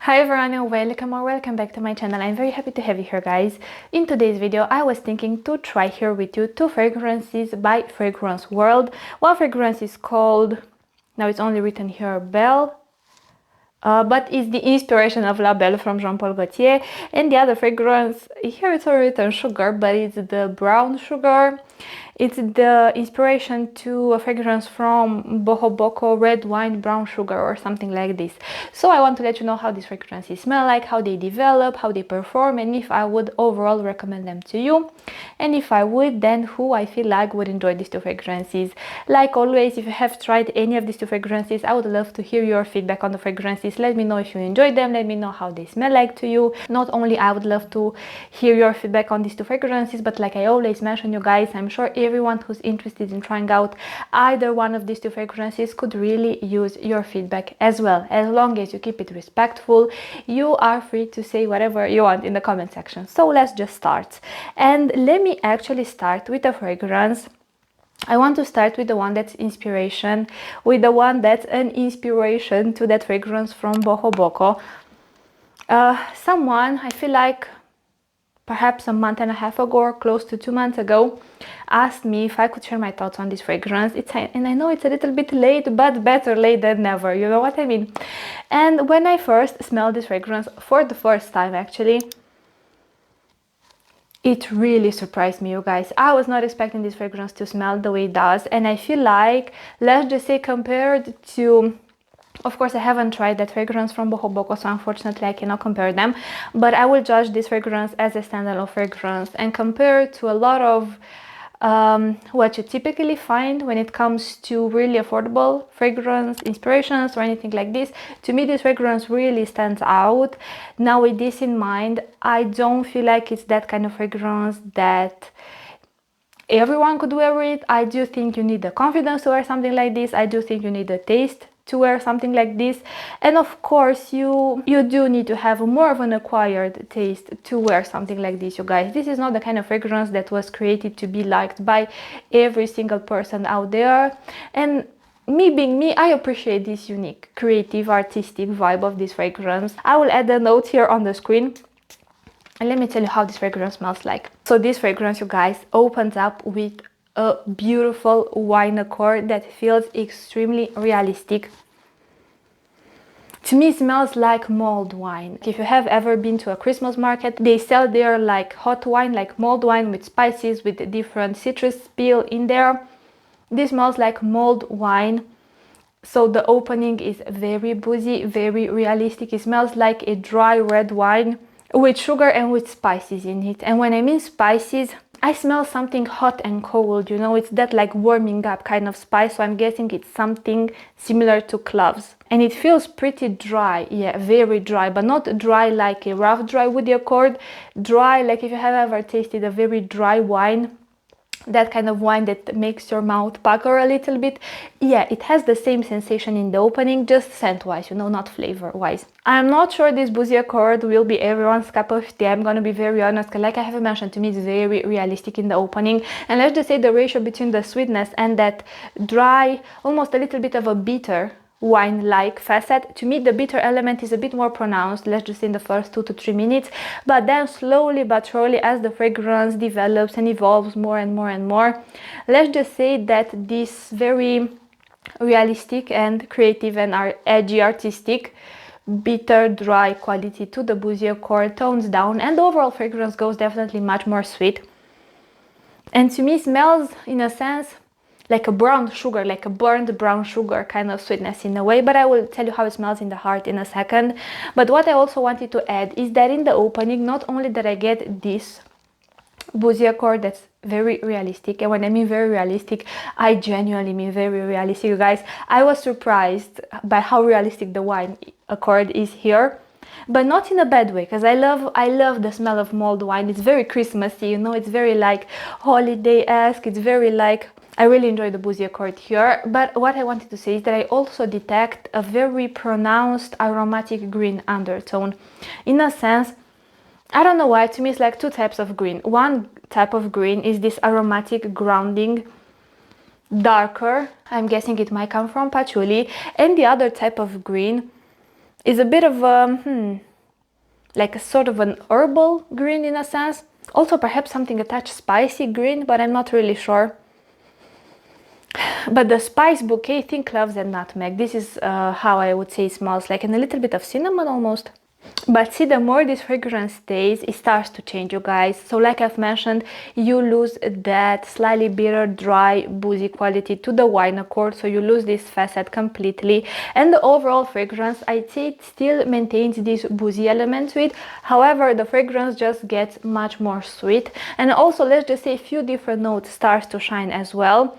Hi everyone and welcome back to my channel. I'm very happy to have you here, guys. In today's video I was thinking to try here with you two fragrances by Fragrance World. One fragrance is called, now it's only written here, Belle, but it's the inspiration of La Belle from Jean-Paul Gaultier, and the other fragrance, here it's already written Sugar, but it's the Brown Sugar. It's the inspiration to a fragrance from Boho Boko, Red Wine Brown Sugar or something like this. So I want to let you know how these fragrances smell like, how they develop, how they perform, and if I would overall recommend them to you. And if I would, then who I feel like would enjoy these two fragrances. Like always, if you have tried any of these two fragrances, I would love to hear your feedback on the fragrances. Let me know if you enjoyed them, let me know how they smell like to you. Not only I would love to hear your feedback on these two fragrances, but like I always mention, you guys, I'm sure everyone who's interested in trying out either one of these two fragrances could really use your feedback as well. As long as you keep it respectful, you are free to say whatever you want in the comment section. So let's just start. And let me actually start with a fragrance. I want to start with the one that's inspiration, with the one that's an inspiration to that fragrance from Boho Boko. Someone, I feel like perhaps a month and a half ago or close to 2 months ago, asked me if I could share my thoughts on this fragrance. And I know it's a little bit late, but better late than never, you know what I mean? And when I first smelled this fragrance for the first time, actually, it really surprised me, you guys. I was not expecting this fragrance to smell the way it does, and I feel like, let's just say, compared to, of course, I haven't tried that fragrance from Boho Boko, so unfortunately I cannot compare them, but I will judge this fragrance as a standalone fragrance and compare to a lot of what you typically find when it comes to really affordable fragrance inspirations or anything like this. To me, this fragrance really stands out. Now, with this in mind, I don't feel like it's that kind of fragrance that everyone could wear it. I do think you need the confidence to wear something like this. I do think you need the taste to wear something like this, and of course you do need to have more of an acquired taste to wear something like this, you guys. This is not the kind of fragrance that was created to be liked by every single person out there, and me being me, I appreciate this unique, creative, artistic vibe of this fragrance. I will add a note here on the screen. And let me tell you how this fragrance smells like. So this fragrance, you guys, opens up with a beautiful wine accord that feels extremely realistic. To me, it smells like mulled wine. If you have ever been to a Christmas market, they sell there like hot wine, like mulled wine with spices, with different citrus peel in there. This smells like mulled wine. So the opening is very boozy, very realistic. It smells like a dry red wine with sugar and with spices in it. And when I mean spices, I smell something hot and cold, you know, it's that like warming up kind of spice, so I'm guessing it's something similar to cloves. And it feels pretty dry, yeah, very dry, but not dry like a rough dry woody accord, dry like if you have ever tasted a very dry wine, that kind of wine that makes your mouth pucker a little bit. Yeah, it has the same sensation in the opening, just scent wise, you know, not flavor wise. I'm not sure this boozy accord will be everyone's cup of tea. I'm gonna be very honest, because like I have mentioned, to me it's very realistic in the opening. And let's just say the ratio between the sweetness and that dry, almost a little bit of a bitter wine-like facet, to me the bitter element is a bit more pronounced, let's just say in the first 2 to 3 minutes, but then slowly but surely, as the fragrance develops and evolves more and more and more, let's just say that this very realistic and creative and edgy, artistic, bitter, dry quality to the boozy accord tones down, and the overall fragrance goes definitely much more sweet. And to me smells, in a sense, like a brown sugar, like a burned brown sugar kind of sweetness in a way, but I will tell you how it smells in the heart in a second. But what I also wanted to add is that in the opening, not only did I get this boozy accord that's very realistic, and when I mean very realistic, I genuinely mean very realistic, you guys. I was surprised by how realistic the wine accord is here, but not in a bad way, because I love the smell of mulled wine. It's very Christmassy, you know, it's very like holiday-esque, it's very like, I really enjoy the boozy accord here. But what I wanted to say is that I also detect a very pronounced aromatic green undertone. In a sense, I don't know why, to me it's like two types of green. One type of green is this aromatic, grounding, darker, I'm guessing it might come from patchouli, and the other type of green is a bit of a like a sort of an herbal green in a sense. Also perhaps something attached spicy green, but I'm not really sure. But the spice bouquet, think cloves and nutmeg. This is how I would say it smells like, and a little bit of cinnamon almost. But see, the more this fragrance stays, it starts to change, you guys. So like I've mentioned, you lose that slightly bitter, dry, boozy quality to the wine accord. So you lose this facet completely. And the overall fragrance, I'd say it still maintains this boozy element to it. However, the fragrance just gets much more sweet. And also, let's just say a few different notes starts to shine as well.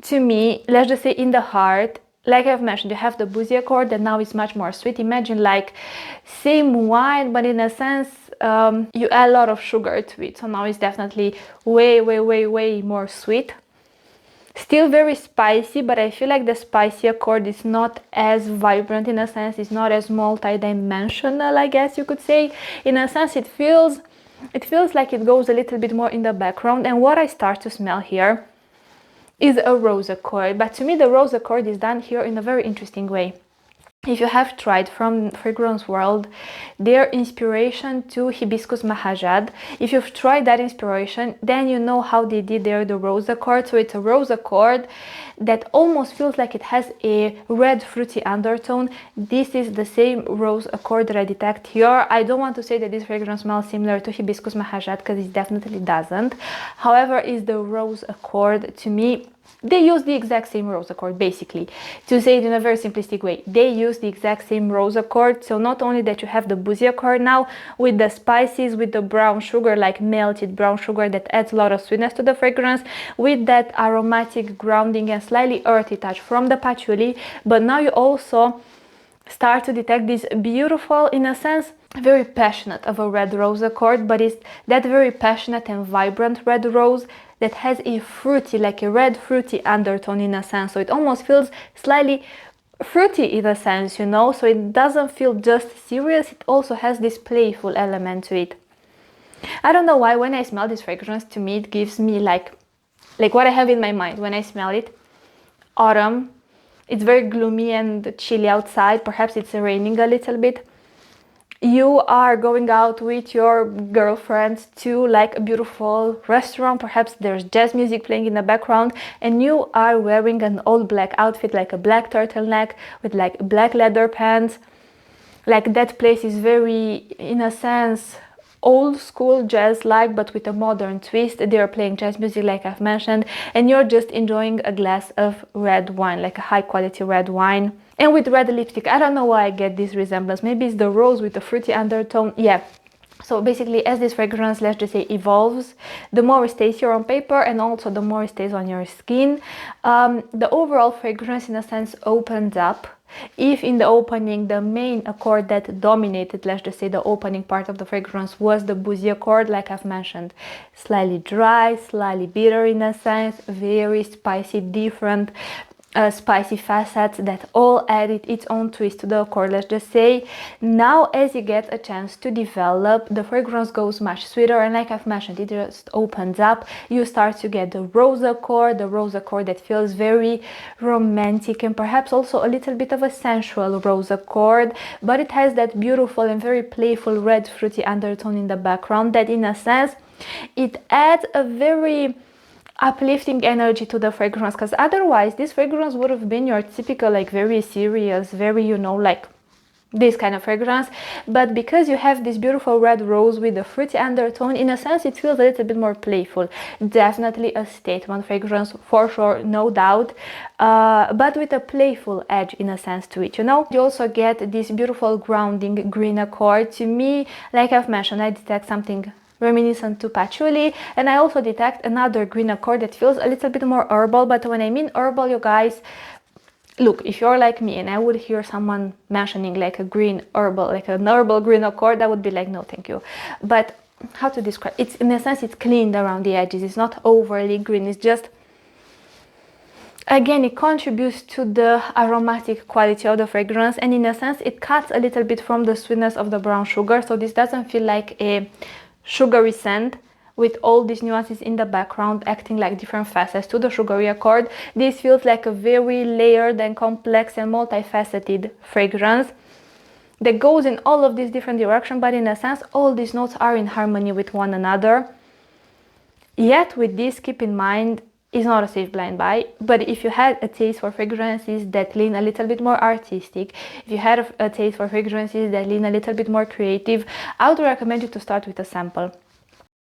To me, let's just say in the heart, like I've mentioned, you have the boozy accord and now it's much more sweet. Imagine like same wine, but in a sense, you add a lot of sugar to it. So now it's definitely way more sweet. Still very spicy, but I feel like the spicy accord is not as vibrant in a sense. It's not as multi-dimensional, I guess you could say. In a sense, it feels like it goes a little bit more in the background. And what I start to smell here is a rose accord, but to me the rose accord is done here in a very interesting way. If you have tried from Fragrance World their inspiration to Hibiscus Mahajad, if you've tried that inspiration, then you know how they did there the rose accord. So it's a rose accord that almost feels like it has a red fruity undertone. This is the same rose accord that I detect here. I don't want to say that this fragrance smells similar to Hibiscus Mahajad because it definitely doesn't. However, is the rose accord, to me, they use the exact same rose accord, basically. To say it in a very simplistic way, they use the exact same rose accord. So not only that you have the boozy accord now with the spices, with the brown sugar, like melted brown sugar that adds a lot of sweetness to the fragrance, with that aromatic grounding and slightly earthy touch from the patchouli, but now you also start to detect this beautiful, in a sense, very passionate of a red rose accord, but it's that very passionate and vibrant red rose that has a fruity, like a red fruity undertone in a sense. So it almost feels slightly fruity in a sense, you know, so it doesn't feel just serious, it also has this playful element to it. I don't know why when I smell this fragrance, to me it gives me like what I have in my mind when I smell it. Autumn. It's very gloomy and chilly outside, perhaps it's raining a little bit. You are going out with your girlfriends to like a beautiful restaurant, perhaps there's jazz music playing in the background, and you are wearing an all black outfit, like a black turtleneck with like black leather pants. Like that place is very, in a sense, old school jazz like, but with a modern twist. They are playing jazz music like I've mentioned, and you're just enjoying a glass of red wine, like a high quality red wine. And with red lipstick, I don't know why I get this resemblance. Maybe it's the rose with the fruity undertone. Yeah. So basically, as this fragrance, let's just say, evolves, the more it stays here on paper and also the more it stays on your skin. The overall fragrance, in a sense, opens up. If in the opening, the main accord that dominated, let's just say, the opening part of the fragrance was the boozy accord, like I've mentioned, slightly dry, slightly bitter in a sense, very spicy, different spicy facets that all added its own twist to the accord, let's just say. Now as you get a chance to develop, the fragrance goes much sweeter, and like I've mentioned, it just opens up. You start to get the rose accord that feels very romantic and perhaps also a little bit of a sensual rose accord, but it has that beautiful and very playful red fruity undertone in the background that, in a sense, it adds a very uplifting energy to the fragrance, because otherwise this fragrance would have been your typical, like, very serious, very, you know, like this kind of fragrance. But because you have this beautiful red rose with a fruity undertone, in a sense it feels a little bit more playful. Definitely a statement fragrance for sure, no doubt, but with a playful edge in a sense to it, you know. You also get this beautiful grounding green accord. To me, like I've mentioned, I detect something reminiscent to patchouli, and I also detect another green accord that feels a little bit more herbal. But when I mean herbal, you guys, look, if you're like me and I would hear someone mentioning like a green herbal, like an herbal green accord, I would be like, no thank you. But how to describe, it's, in a sense, it's cleaned around the edges, it's not overly green, it's just, again, it contributes to the aromatic quality of the fragrance, and in a sense it cuts a little bit from the sweetness of the brown sugar. So this doesn't feel like a sugary scent with all these nuances in the background acting like different facets to the sugary accord. This feels like a very layered and complex and multifaceted fragrance. that goes in all of these different directions, but in a sense, all these notes are in harmony with one another. Yet with this, keep in mind, it's not a safe blind buy, but if you had a taste for fragrances that lean a little bit more artistic, if you had a taste for fragrances that lean a little bit more creative, I would recommend you to start with a sample.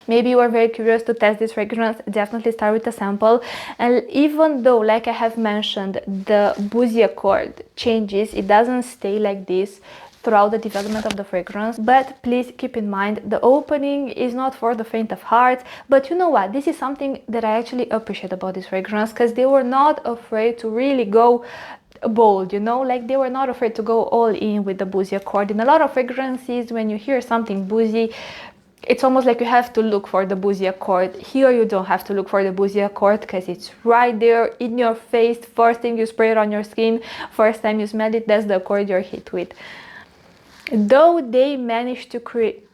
Maybe you are very curious to test this fragrance, definitely start with a sample. And even though, like I have mentioned, the boozy accord changes, it doesn't stay like this throughout the development of the fragrance. But please keep in mind, the opening is not for the faint of heart. But you know what, this is something that I actually appreciate about this fragrance, because they were not afraid to really go bold, you know, like they were not afraid to go all in with the boozy accord. In a lot of fragrances, when you hear something boozy, it's almost like you have to look for the boozy accord. Here you don't have to look for the boozy accord, because it's right there in your face. First thing you spray it on your skin, first time you smell it, that's the accord you're hit with. Though they managed to create,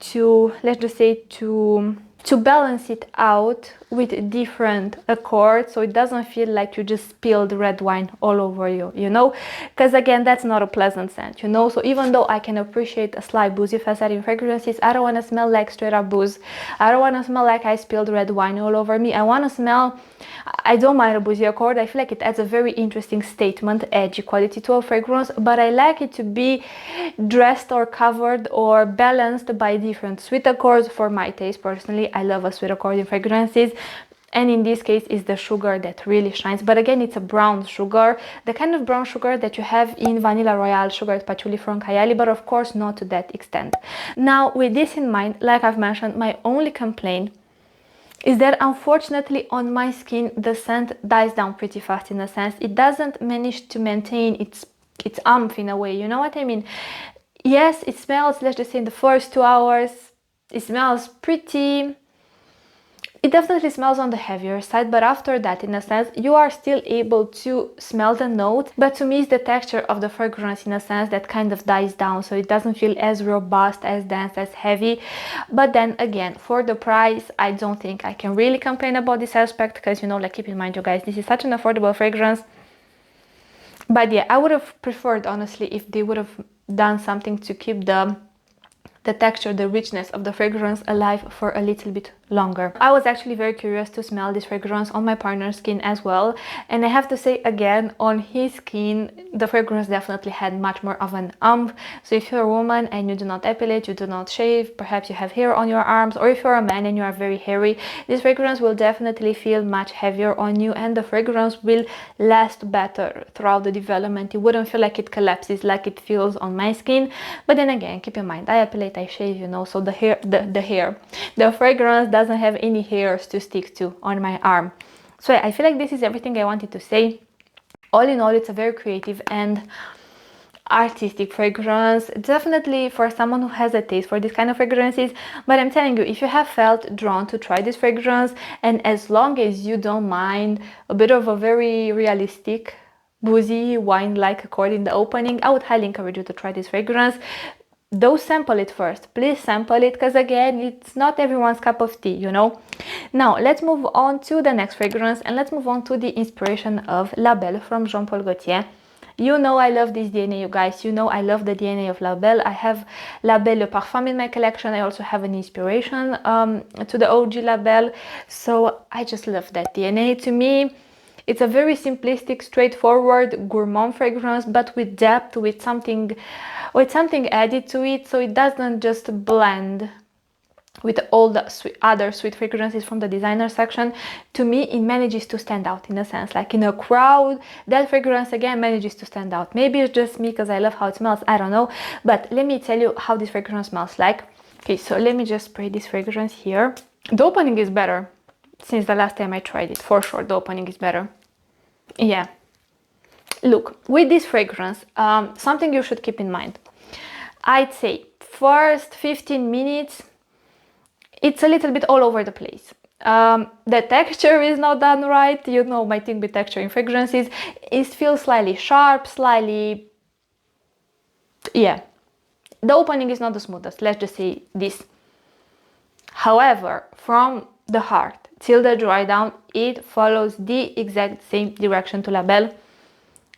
let's just say, to balance it out with different accords, so it doesn't feel like you just spilled red wine all over you, you know, because again, that's not a pleasant scent, you know. So even though I can appreciate a slight boozy facet in fragrances, I don't want to smell like straight up booze. I don't want to smell like I spilled red wine all over me. I want to smell, I don't mind a boozy accord. I feel like it adds a very interesting statement, edgy quality to a fragrance, but I like it to be dressed or covered or balanced by different sweet accords. For my taste personally, I love a sweet accord in fragrances, and in this case is the sugar that really shines. But again, it's a brown sugar, the kind of brown sugar that you have in Vanilla Royale sugar patchouli from Hayaati, but of course not to that extent. Now with this in mind, like I've mentioned, my only complaint is that unfortunately on my skin the scent dies down pretty fast. In a sense, it doesn't manage to maintain its umph in a way, you know what I mean? Yes, it smells, let's just say in the first 2 hours, it smells pretty, it definitely smells on the heavier side, but after that, in a sense, you are still able to smell the note. But to me, it's the texture of the fragrance, in a sense, that kind of dies down, so it doesn't feel as robust, as dense, as heavy. But then again, for the price, I don't think I can really complain about this aspect, because, you know, like, keep in mind, you guys, this is such an affordable fragrance. But yeah, I would have preferred, honestly, if they would have done something to keep the texture, the richness of the fragrance alive for a little bit longer. I was actually very curious to smell this fragrance on my partner's skin as well, and I have to say again, on his skin the fragrance definitely had much more of an umph. So if you're a woman and you do not epilate, you do not shave, perhaps you have hair on your arms, or if you're a man and you are very hairy, this fragrance will definitely feel much heavier on you, and the fragrance will last better throughout the development. You wouldn't feel like it collapses like it feels on my skin. But then again, keep in mind, I epilate, I shave, you know, so the fragrance doesn't have any hairs to stick to on my arm. So I feel like this is everything I wanted to say. All in all, it's a very creative and artistic fragrance, definitely for someone who has a taste for this kind of fragrances. But I'm telling you, if you have felt drawn to try this fragrance, and as long as you don't mind a bit of a very realistic boozy wine-like accord in the opening, I would highly encourage you to try this fragrance. Though sample it first, please sample it, because again, it's not everyone's cup of tea, you know. Now let's move on to the next fragrance, and let's move on to the inspiration of La Belle from Jean Paul Gaultier. You know I love this DNA, you guys. You know I love the DNA of La Belle. I have La Belle Parfum in my collection. I also have an inspiration to the OG La Belle, so I just love that DNA. To me, it's a very simplistic, straightforward, gourmand fragrance, but with depth, with something added to it, so it doesn't just blend with all the other sweet fragrances from the designer section. To me, it manages to stand out, in a sense, like in a crowd, that fragrance again manages to stand out. Maybe it's just me because I love how it smells, I don't know, but let me tell you how this fragrance smells like. Okay, so let me just spray this fragrance here. The opening is better since the last time I tried it, for sure. The opening is better. Yeah, look, with this fragrance, something you should keep in mind. I'd say first 15 minutes, it's a little bit all over the place. The texture is not done right. You know my thing with texture in fragrances. It feels slightly sharp, slightly, yeah. The opening is not the smoothest, let's just say this. However, from the heart till the dry down, it follows the exact same direction to La Belle.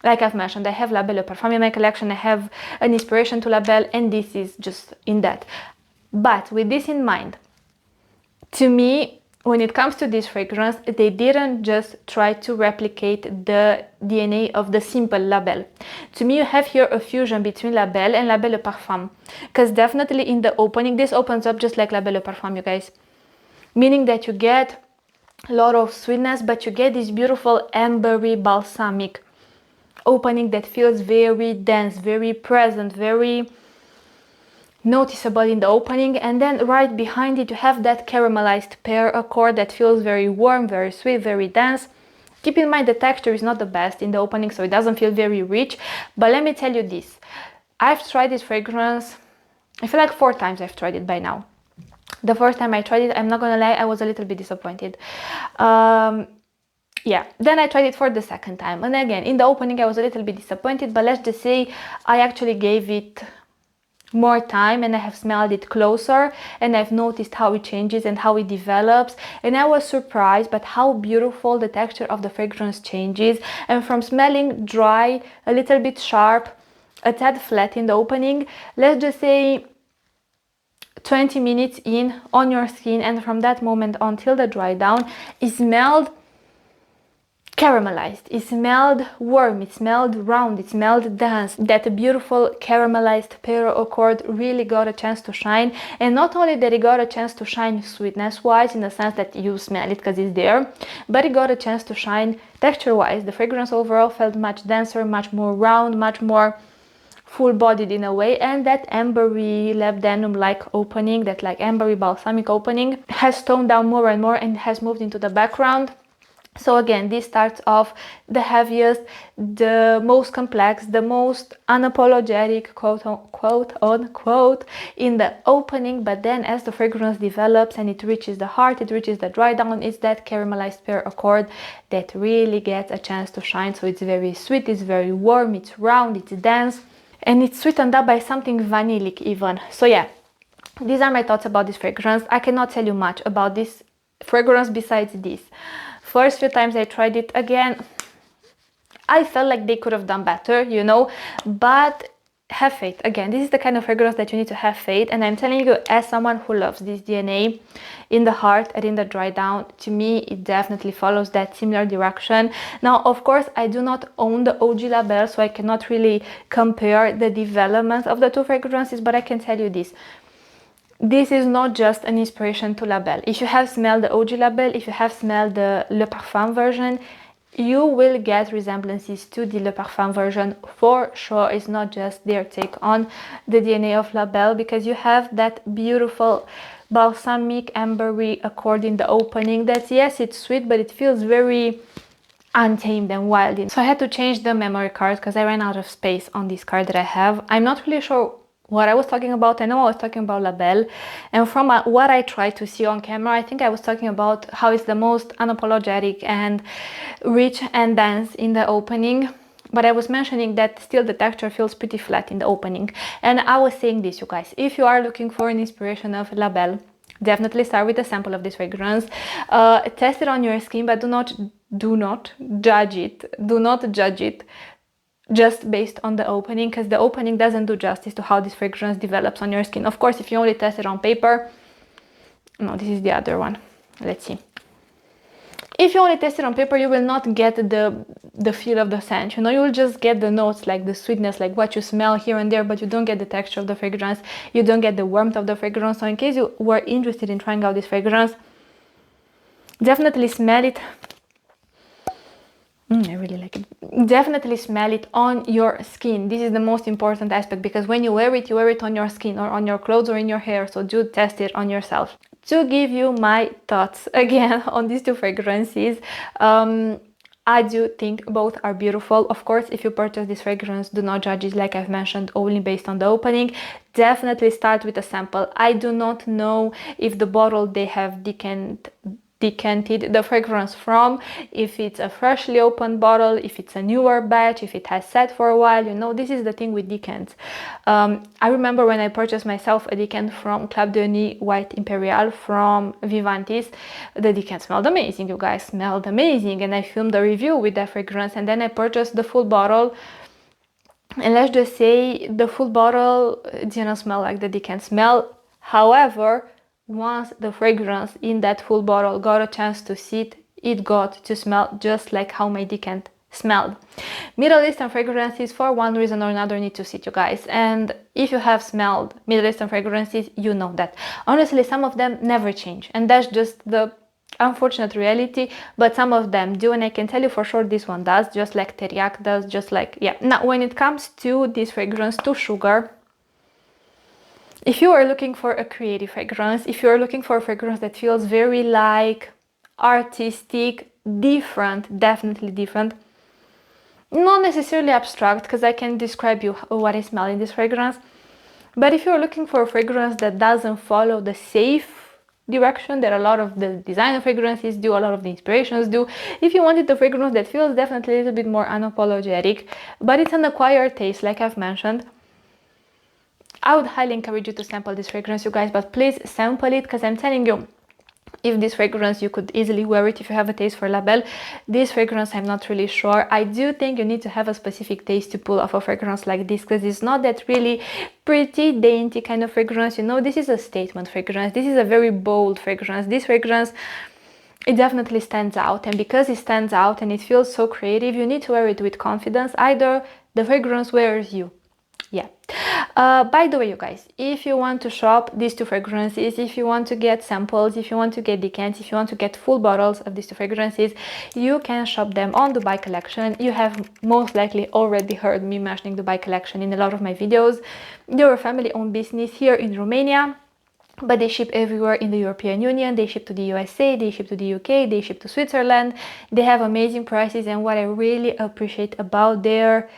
Like I've mentioned, I have La Belle Parfum in my collection, I have an inspiration to La Belle, and this is just in that. But with this in mind, to me, when it comes to this fragrance, they didn't just try to replicate the DNA of the simple La Belle. To me, you have here a fusion between La Belle and La Belle Parfum. Because definitely in the opening, this opens up just like La Belle Parfum, you guys. Meaning that you get a lot of sweetness, but you get this beautiful ambery balsamic opening that feels very dense, very present, very noticeable in the opening. And then right behind it you have that caramelized pear accord that feels very warm, very sweet, very dense. Keep in mind the texture is not the best in the opening, so it doesn't feel very rich. But let me tell you this, I've tried this fragrance, I feel like 4 times I've tried it by now. The first time I tried it, I'm not gonna lie, I was a little bit disappointed. Yeah, then I tried it for the second time, and again in the opening I was a little bit disappointed, but let's just say I actually gave it more time and I have smelled it closer and I've noticed how it changes and how it develops, and I was surprised by how beautiful the texture of the fragrance changes. And from smelling dry, a little bit sharp, a tad flat in the opening, let's just say 20 minutes in on your skin, and from that moment until the dry down, it smelled caramelized, it smelled warm, it smelled round, it smelled dense. That beautiful caramelized pear accord really got a chance to shine. And not only that it got a chance to shine sweetness wise, in the sense that you smell it because it's there, but it got a chance to shine texture wise. The fragrance overall felt much denser, much more round, much more full-bodied in a way, and that ambery labdanum like opening, that like ambery balsamic opening, has toned down more and more and has moved into the background. So again, this starts off the heaviest, the most complex, the most unapologetic, quote unquote, in the opening, but then as the fragrance develops and it reaches the heart, it reaches the dry down, it's that caramelized pear accord that really gets a chance to shine. So it's very sweet, it's very warm, it's round, it's dense, and it's sweetened up by something vanillic even. So yeah, these are my thoughts about this fragrance. I cannot tell you much about this fragrance besides this. First few times I tried it, again, I felt like they could have done better, you know, but have faith. Again, this is the kind of fragrance that you need to have faith, and I'm telling you, as someone who loves this DNA in the heart and in the dry down, to me it definitely follows that similar direction. Now of course I do not own the OG La Belle, so I cannot really compare the development of the two fragrances, but I can tell you this is not just an inspiration to La Belle. If you have smelled the OG La Belle, if you have smelled the Le Parfum version, you will get resemblances to the Le Parfum version for sure. It's not just their take on the DNA of La Belle, because you have that beautiful balsamic ambery accord in the opening that, yes, it's sweet, but it feels very untamed and wild. So I had to change the memory card because I ran out of space on this card that I have. I'm not really sure what I was talking about. I know I was talking about La Belle, and from what I tried to see on camera, I think I was talking about how it's the most unapologetic and rich and dense in the opening, but I was mentioning that still the texture feels pretty flat in the opening. And I was saying this, you guys, if you are looking for an inspiration of La Belle, definitely start with a sample of this fragrance. Test it on your skin, but do not judge it. Do not judge it just based on the opening, because the opening doesn't do justice to how this fragrance develops on your skin. Of course, if you only test it on paper, no, this is the other one, let's see. If you only test it on paper, you will not get the feel of the scent, you know, you will just get the notes, like the sweetness, like what you smell here and there, but you don't get the texture of the fragrance, you don't get the warmth of the fragrance. So in case you were interested in trying out this fragrance, definitely smell it. I really like it. Definitely smell it on your skin. This is the most important aspect, because when you wear it on your skin or on your clothes or in your hair. So do test it on yourself. To give you my thoughts again on these two fragrances, I do think both are beautiful. Of course, if you purchase this fragrance, do not judge it, like I've mentioned, only based on the opening. Definitely start with a sample. I do not know if the bottle they have decanted the fragrance from, if it's a freshly opened bottle, if it's a newer batch, if it has sat for a while. You know, this is the thing with decants. I remember when I purchased myself a decant from Club de Nuit White Imperial from Vivantis, the decant smelled amazing, you guys, smelled amazing, and I filmed a review with that fragrance, and then I purchased the full bottle, and let's just say the full bottle didn't smell like the decant smell. However, once the fragrance in that full bottle got a chance to sit, it got to smell just like how my decant smelled. Middle Eastern fragrances, for one reason or another, need to sit, you guys. And if you have smelled Middle Eastern fragrances, you know that. Honestly, some of them never change, and that's just the unfortunate reality, but some of them do, and I can tell you for sure this one does, just like Teriyaki does, just like, yeah. Now, when it comes to this fragrance, to Sugar, if you are looking for a creative fragrance, if you are looking for a fragrance that feels very like artistic, different, definitely different, not necessarily abstract, because I can describe you what I smell in this fragrance, but if you're looking for a fragrance that doesn't follow the safe direction that a lot of the designer fragrances do, a lot of the inspirations do, if you wanted a fragrance that feels definitely a little bit more unapologetic, but it's an acquired taste, like I've mentioned, I would highly encourage you to sample this fragrance, you guys, but please sample it, because I'm telling you, if this fragrance, you could easily wear it if you have a taste for La Belle. This fragrance, I'm not really sure. I do think you need to have a specific taste to pull off a fragrance like this, because it's not that really pretty, dainty kind of fragrance. You know, this is a statement fragrance. This is a very bold fragrance. This fragrance, it definitely stands out, and because it stands out and it feels so creative, you need to wear it with confidence. Either the fragrance wears you. Yeah. By the way, you guys, if you want to shop these two fragrances, if you want to get samples, if you want to get decants, if you want to get full bottles of these two fragrances, you can shop them on Dubai Collection. You have most likely already heard me mentioning Dubai Collection in a lot of my videos. They're a family-owned business here in Romania, but they ship everywhere in the European Union. They ship to the USA, they ship to the UK, they ship to Switzerland. They have amazing prices, and what I really appreciate about their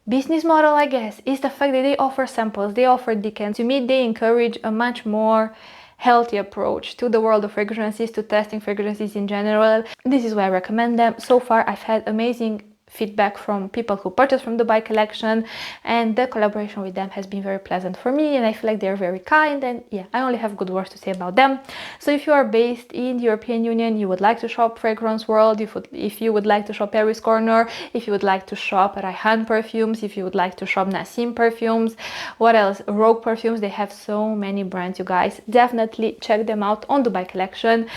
business model, I guess, is the fact that they offer samples, they offer decants. To me, they encourage a much more healthy approach to the world of fragrances, to testing fragrances in general. This is why I recommend them. So far, I've had amazing feedback from people who purchased from the Dubai Collection, and the collaboration with them has been very pleasant for me, and I feel like they're very kind, and yeah, I only have good words to say about them. So if you are based in the European Union, you would like to shop Fragrance World, if you would like to shop Paris Corner, if you would like to shop Rayhan Perfumes, if you would like to shop Nassim Perfumes, what else, Rogue Perfumes, they have so many brands, you guys. Definitely check them out on Dubai Collection.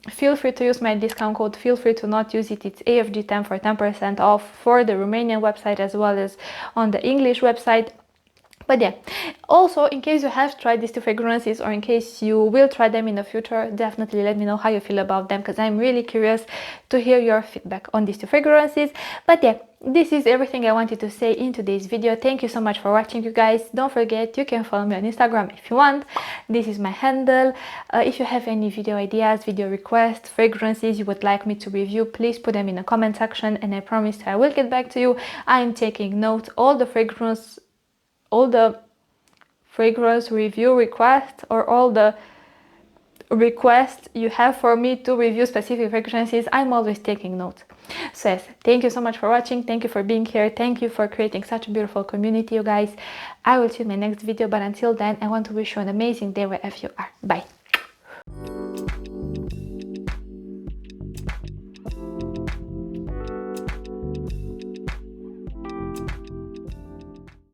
Feel free to use my discount code, feel free to not use it, it's AFG10 for 10% off for the Romanian website as well as on the English website. But yeah, also, in case you have tried these two fragrances, or in case you will try them in the future, definitely let me know how you feel about them, because I'm really curious to hear your feedback on these two fragrances. But yeah, this is everything I wanted to say in today's video. Thank you so much for watching, you guys. Don't forget, you can follow me on Instagram if you want. This is my handle. If you have any video ideas, video requests, fragrances you would like me to review, please put them in the comment section, and I promise I will get back to you. I am taking notes. All the fragrance review requests, or all the requests you have for me to review specific fragrances, I'm always taking notes. So yes, thank you so much for watching, thank you for being here, thank you for creating such a beautiful community, you guys. I will see you in my next video, but until then, I want to wish you an amazing day wherever you are. Bye.